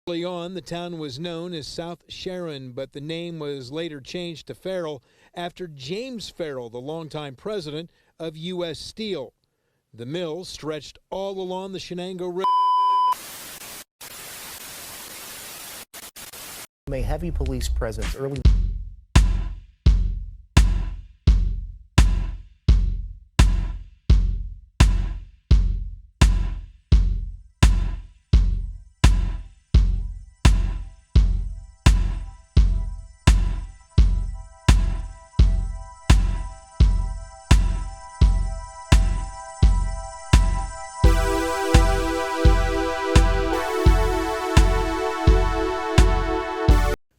Early on, the town was known as South Sharon, but the name was later changed to Farrell after James Farrell, the longtime president of U.S. Steel. The mill stretched all along the Shenango River. A heavy police presence early.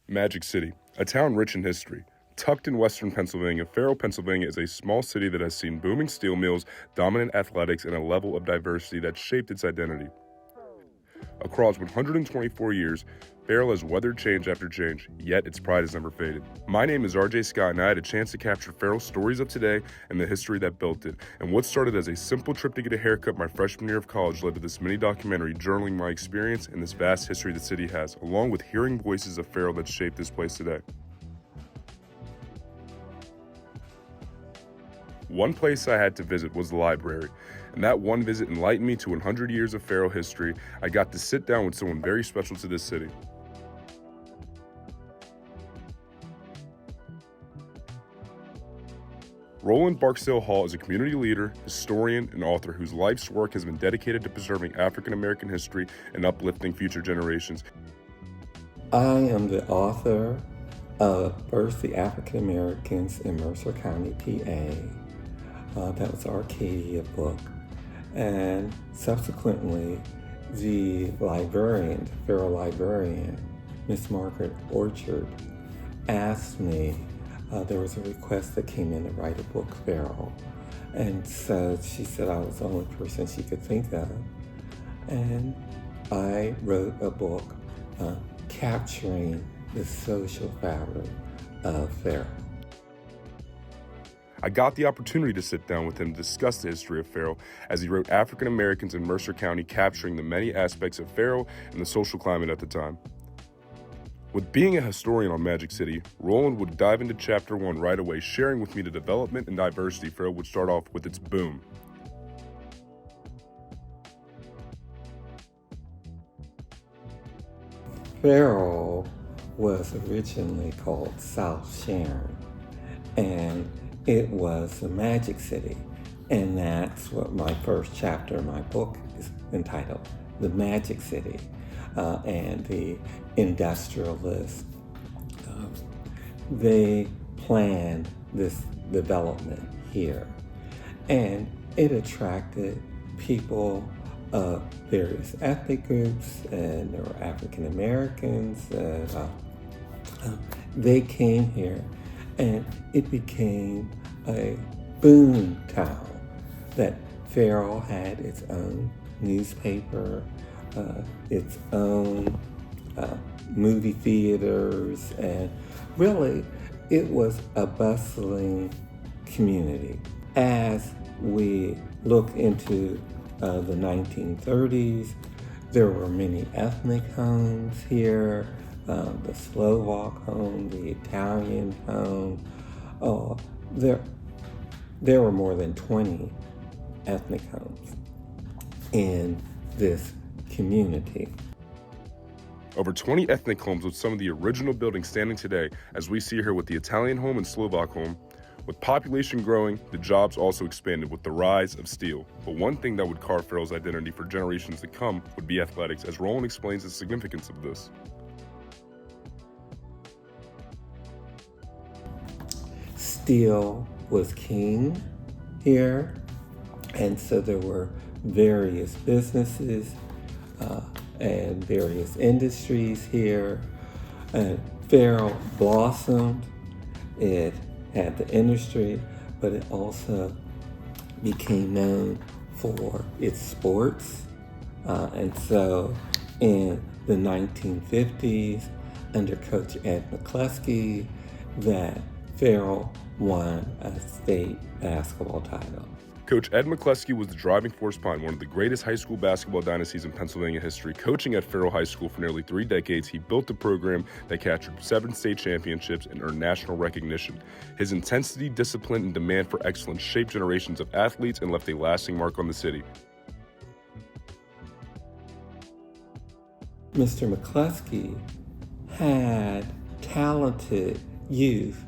Magic City, a town rich in history. Tucked in western Pennsylvania, Farrell, Pennsylvania is a small city that has seen booming steel mills, dominant athletics, and a level of diversity that shaped its identity. Across 124 years, Farrell has weathered change after change, yet its pride has never faded. My name is RJ Scott, and I had a chance to capture Farrell's stories of today and the history that built it. And what started as a simple trip to get a haircut my freshman year of college led to this mini documentary journaling my experience and this vast history the city has, along with hearing voices of Farrell that shaped this place today. One place I had to visit was the library, and that one visit enlightened me to 100 years of Farrell history. I got to sit down with someone very special to this city. Roland Barksdale Hall is a community leader, historian, and author whose life's work has been dedicated to preserving African American history and uplifting future generations. I am the author of First the African Americans in Mercer County, PA. That was Arcadia book. And subsequently, the librarian, the Farrell librarian, Miss Margaret Orchard, asked me, there was a request that came in to write a book, Farrell. And so she said I was the only person she could think of. And I wrote a book capturing the social fabric of Farrell. I got the opportunity to sit down with him to discuss the history of Farrell as he wrote African Americans in Mercer County, capturing the many aspects of Farrell and the social climate at the time. With being a historian on Magic City, Roland would dive into Chapter 1 right away, sharing with me the development and diversity Farrell would start off with its boom. Farrell was originally called South Sharon, and it was the Magic City. And that's what my first chapter of my book is entitled, The Magic City. And the industrialists, they planned this development here. And it attracted people of various ethnic groups, and there were African Americans, and they came here, and it became a boom town. That Farrell had its own newspaper, its own movie theaters, and really it was a bustling community. As we look into the 1930s, there were many ethnic homes here, the Slovak home, the Italian home. There were more than 20 ethnic homes in this community. Over 20 ethnic homes with some of the original buildings standing today, as we see here with the Italian home and Slovak home. With population growing, the jobs also expanded with the rise of steel. But one thing that would carve Farrell's identity for generations to come would be athletics, as Roland explains the significance of this. Steel was king here, and so there were various businesses and various industries here. And Farrell blossomed. It had the industry, but it also became known for its sports. And so in the 1950s, under Coach Ed McCluskey, that Farrell won a state basketball title. Coach Ed McCleskey was the driving force behind one of the greatest high school basketball dynasties in Pennsylvania history. Coaching at Farrell High School for nearly 3 decades, he built a program that captured 7 state championships and earned national recognition. His intensity, discipline, and demand for excellence shaped generations of athletes and left a lasting mark on the city. Mr. McCleskey had talented youth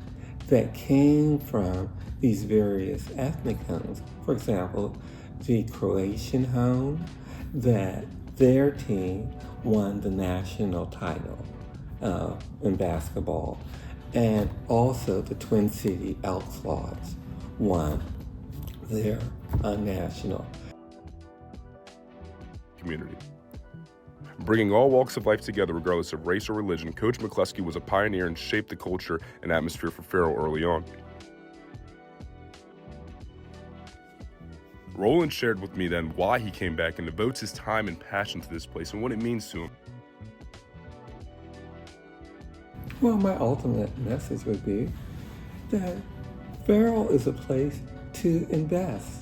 that came from these various ethnic homes. For example, the Croatian home, that their team won the national title in basketball, and also the Twin City Elks Lodge won their national Community. Bringing all walks of life together regardless of race or religion, Coach McCleskey was a pioneer and shaped the culture and atmosphere for Farrell early on. Roland shared with me then why he came back and devotes his time and passion to this place and what it means to him. Well, my ultimate message would be that Farrell is a place to invest.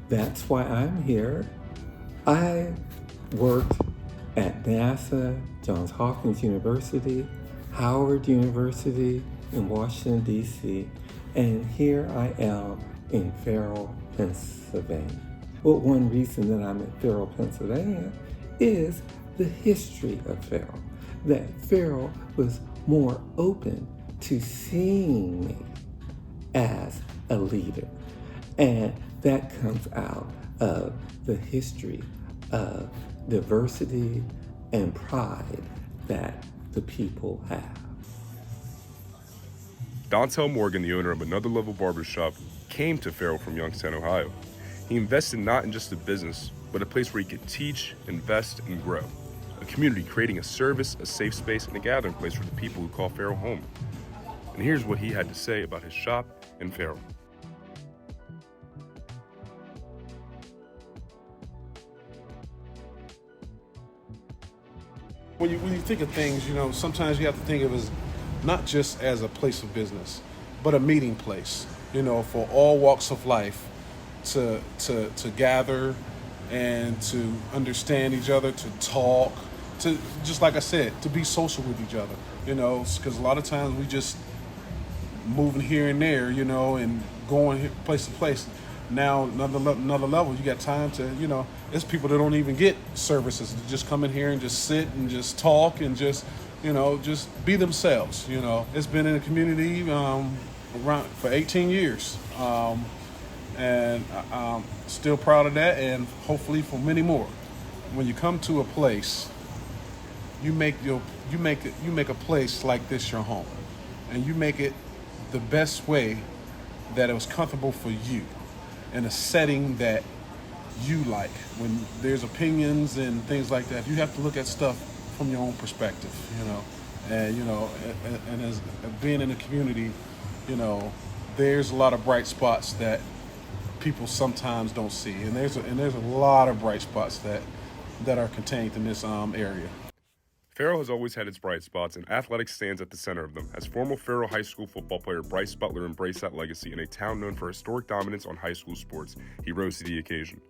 That's why I'm here. I worked at NASA, Johns Hopkins University, Howard University in Washington, D.C., and here I am in Farrell, Pennsylvania. Well, one reason that I'm at Farrell, Pennsylvania is the history of Farrell. That Farrell was more open to seeing me as a leader. And that comes out of the history of diversity and pride that the people have. Dontel Morgan, the owner of Another Level Barbershop, came to Farrell from Youngstown, Ohio. He invested not in just a business, but a place where he could teach, invest, and grow. A community creating a service, a safe space, and a gathering place for the people who call Farrell home. And here's what he had to say about his shop in Farrell. When you think of things, sometimes you have to think of it as not just as a place of business, but a meeting place, for all walks of life to gather and to understand each other, to talk, to, just like I said, to be social with each other, because a lot of times we just moving here and there, and going place to place. Now, another level, you got time to, there's people that don't even get services. They just come in here and just sit and just talk and just, just be themselves, It's been in the community around for 18 years. And I'm still proud of that, and hopefully for many more. When you come to a place, you make a place like this your home, and you make it the best way that it was comfortable for you, in a setting that you like. When there's opinions and things like that, you have to look at stuff from your own perspective, and as being in a community, there's a lot of bright spots that people sometimes don't see, and there's a lot of bright spots that are contained in this area. Farrell has always had its bright spots, and athletics stands at the center of them. As former Farrell High School football player Bryce Butler embraced that legacy in a town known for historic dominance on high school sports, he rose to the occasion.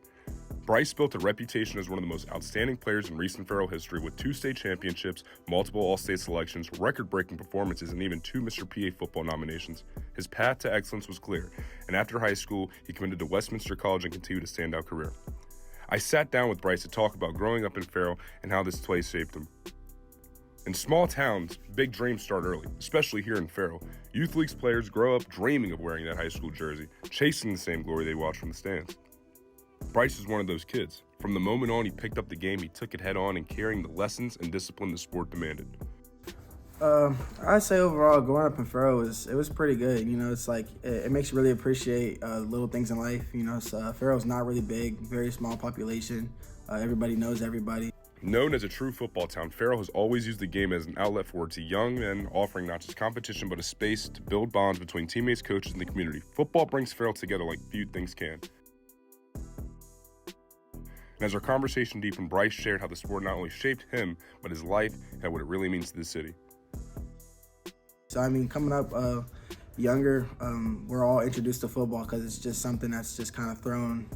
Bryce built a reputation as one of the most outstanding players in recent Farrell history with 2 state championships, multiple all-state selections, record-breaking performances, and even 2 Mr. PA football nominations. His path to excellence was clear, and after high school, he committed to Westminster College and continued a standout career. I sat down with Bryce to talk about growing up in Farrell and how this place shaped him. In small towns, big dreams start early, especially here in Farrell. Youth League's players grow up dreaming of wearing that high school jersey, chasing the same glory they watch from the stands. Bryce is one of those kids. From the moment on he picked up the game, he took it head on and carrying the lessons and discipline the sport demanded. I'd say overall, growing up in Farrell it was pretty good. It's like it makes you really appreciate little things in life. Farrell's not really big, very small population. Everybody knows everybody. Known as a true football town, Farrell has always used the game as an outlet for its young men, offering not just competition but a space to build bonds between teammates, coaches, and the community. Football brings Farrell together like few things can. And as our conversation deepened, Bryce shared how the sport not only shaped him, but his life and what it really means to the city. So, coming up, younger, we're all introduced to football because it's just something that's just kind of thrown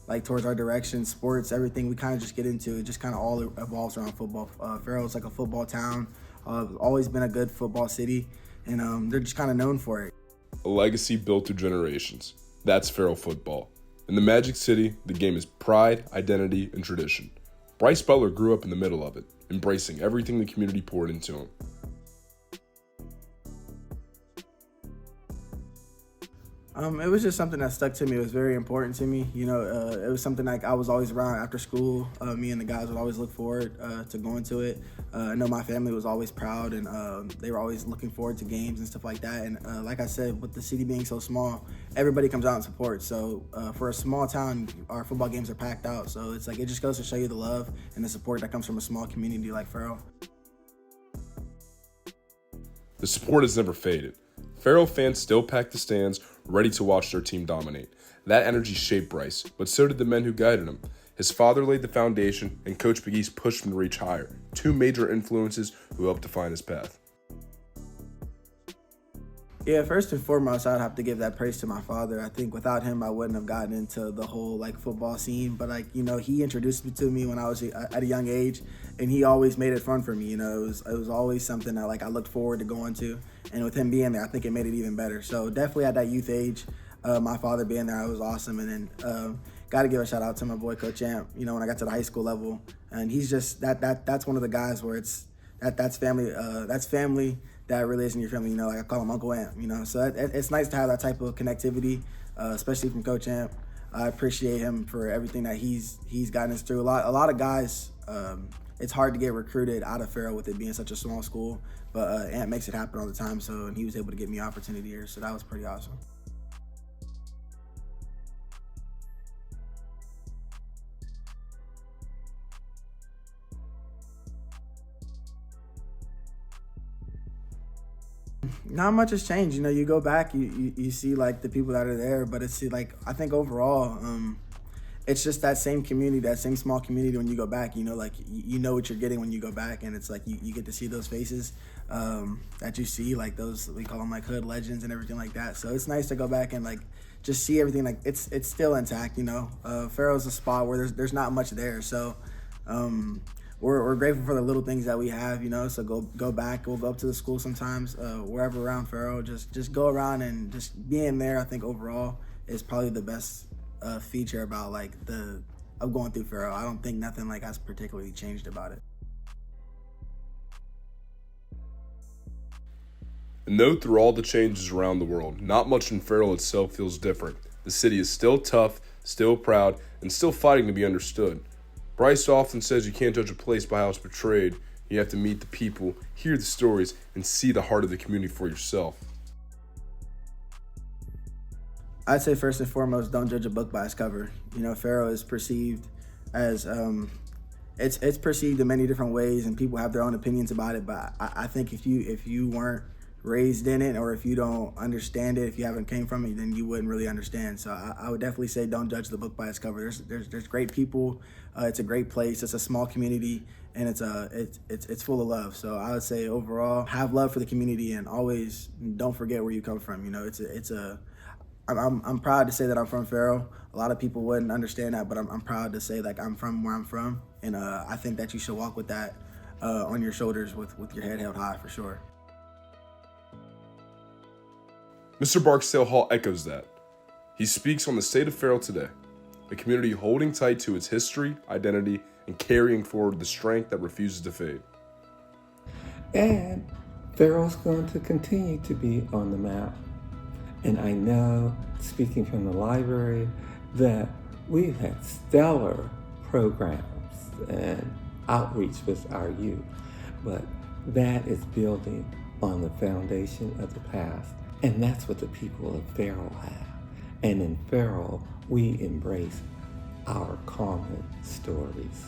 like towards our direction. Sports, everything we kind of just get into, it just kind of all evolves around football. Farrell's like a football town, always been a good football city, and they're just kind of known for it. A legacy built through generations. That's Farrell football. In the Magic City, the game is pride, identity, and tradition. Bryce Butler grew up in the middle of it, embracing everything the community poured into him. It was just something that stuck to me. It was very important to me. It was something like I was always around after school. Me and the guys would always look forward to going to it. I know my family was always proud, and they were always looking forward to games and stuff like that. And like I said, with the city being so small, everybody comes out and supports. So for a small town, our football games are packed out. So it's like it just goes to show you the love and the support that comes from a small community like Farrell. The support has never faded. Farrell fans still pack the stands, ready to watch their team dominate. That energy shaped Bryce, but so did the men who guided him. His father laid the foundation, and Coach McGee's pushed him to reach higher. Two major influences who helped define his path. Yeah, first and foremost, I'd have to give that praise to my father. I think without him, I wouldn't have gotten into the whole football scene. But he introduced me to me when I was at a young age, and he always made it fun for me. It was always something that I looked forward to going to. And with him being there, I think it made it even better. So definitely at that youth age, my father being there, it was awesome. And then got to give a shout out to my boy Coach Amp. When I got to the high school level, and he's just that's one of the guys where that's family. That's family. That really isn't your family, I call him Uncle Amp, So it's nice to have that type of connectivity, especially from Coach Amp. I appreciate him for everything that he's gotten us through. A lot of guys, it's hard to get recruited out of Farrell with it being such a small school, but Amp makes it happen all the time. So, and he was able to get me an opportunity here, so that was pretty awesome. Not much has changed. You go back, you see the people that are there, but it's I think overall, it's just that same community, that same small community. When you go back, you know what you're getting when you go back, and it's you get to see those faces that you see, those, we call them hood legends and everything like that. So it's nice to go back and just see everything. It's still intact. Farrell's a spot where there's not much there, so. We're grateful for the little things that we have, so go back. We'll go up to the school sometimes, wherever around Farrell. Just go around, and just being there, I think overall is probably the best feature about of going through Farrell. I don't think nothing has particularly changed about it. And though through all the changes around the world, not much in Farrell itself feels different. The city is still tough, still proud, and still fighting to be understood. Bryce often says you can't judge a place by how it's portrayed. You have to meet the people, hear the stories, and see the heart of the community for yourself. I'd say first and foremost, don't judge a book by its cover. Farrell is perceived as it's perceived in many different ways, and people have their own opinions about it. But I think if you weren't raised in it, or if you don't understand it, if you haven't came from it, then you wouldn't really understand. So I would definitely say don't judge the book by its cover. There's great people. It's a great place. It's a small community, and it's full of love. So I would say overall, have love for the community, and always don't forget where you come from. I'm proud to say that I'm from Farrell. A lot of people wouldn't understand that, but I'm proud to say I'm from where I'm from, and I think that you should walk with that on your shoulders with your head held high for sure. Mr. Barksdale Hall echoes that. He speaks on the state of Farrell today, a community holding tight to its history, identity, and carrying forward the strength that refuses to fade. And Farrell's going to continue to be on the map. And I know, speaking from the library, that we've had stellar programs and outreach with our youth, but that is building on the foundation of the past. And that's what the people of Farrell have. And in Farrell, we embrace our common stories.